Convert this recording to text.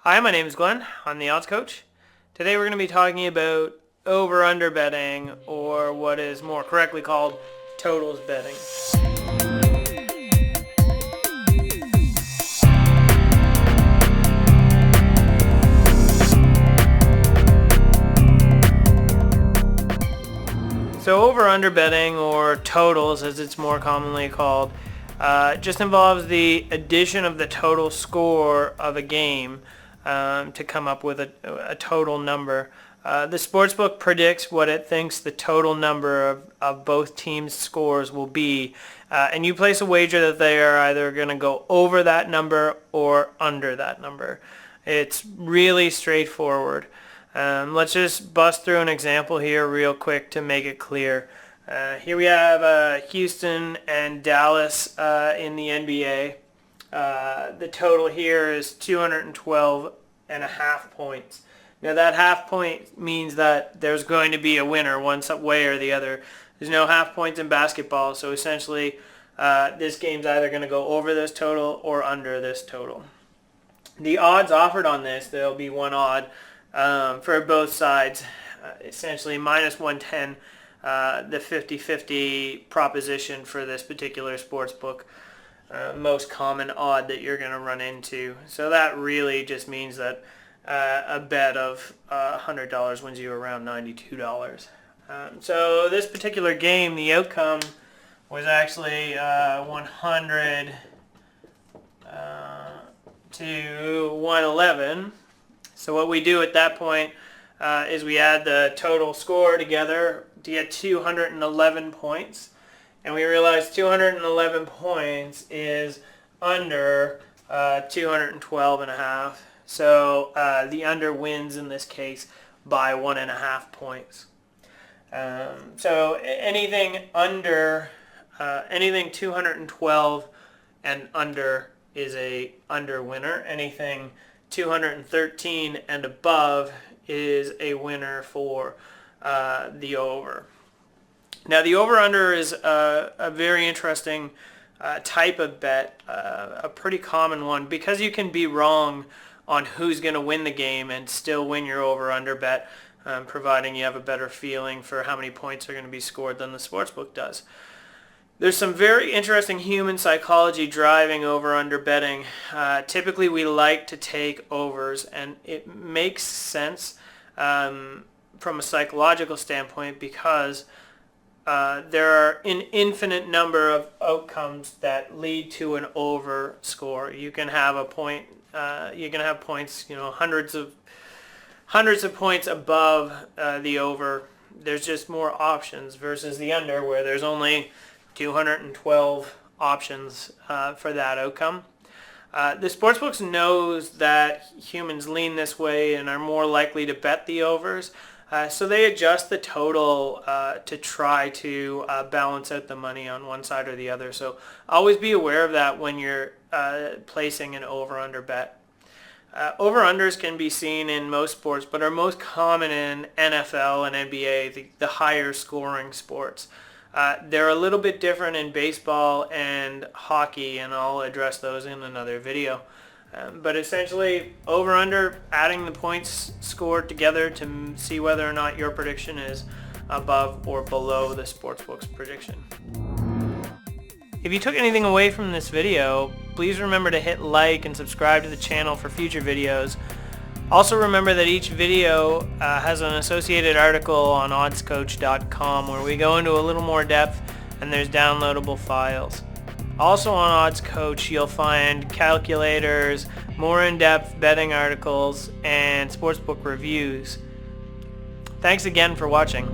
Hi, my name is Glenn. I'm the odds coach. Today we're going to be talking about over-under betting, or what is more correctly called totals betting. So over-under betting, or totals as it's more commonly called, just involves the addition of the total score of a game to come up with a total number. The sportsbook predicts what it thinks the total number of both teams' scores will be, and you place a wager that they are either going to go over that number or under that number. It's really straightforward. Let's just bust through an example here real quick to make it clear. Here we have Houston and Dallas in the NBA. The total here is 212.5 points. Now that half point means that there's going to be a winner one way or the other. There's no half points in basketball, so essentially this game's either going to go over this total or under this total. The odds offered on this, there'll be one odd for both sides, essentially minus 110, the 50-50 proposition for this particular sports book. Most common odd that you're going to run into. So that really just means that a bet of $100 wins you around $92. So this particular game, the outcome was actually 100 to 111. So what we do at that point is we add the total score together to get 211 points. And we realize 211 points is under 212.5. So the under wins in this case by 1.5 points. So anything under, anything 212 and under is a under winner. Anything 213 and above is a winner for the over. Now the over-under is a very interesting type of bet, a pretty common one, because you can be wrong on who's going to win the game and still win your over-under bet, providing you have a better feeling for how many points are going to be scored than the sportsbook does. There's some very interesting human psychology driving over-under betting. Typically we like to take overs, and it makes sense from a psychological standpoint because there are an infinite number of outcomes that lead to an over score. You can have a point. You can have points, hundreds of points above the over. There's just more options versus the under, where there's only 212 options for that outcome. The sportsbooks knows that humans lean this way and are more likely to bet the overs. So they adjust the total to try to balance out the money on one side or the other. So always be aware of that when you're placing an over-under bet. Over-unders can be seen in most sports, but are most common in NFL and NBA, the higher scoring sports. They're a little bit different in baseball and hockey, and I'll address those in another video. But essentially, over-under, adding the points scored together to see whether or not your prediction is above or below the sportsbook's prediction. If you took anything away from this video, please remember to hit like and subscribe to the channel for future videos. Also remember that each video has an associated article on oddscoach.com where we go into a little more depth, and there's downloadable files. Also on Odds Coach, you'll find calculators, more in-depth betting articles, and sportsbook reviews. Thanks again for watching.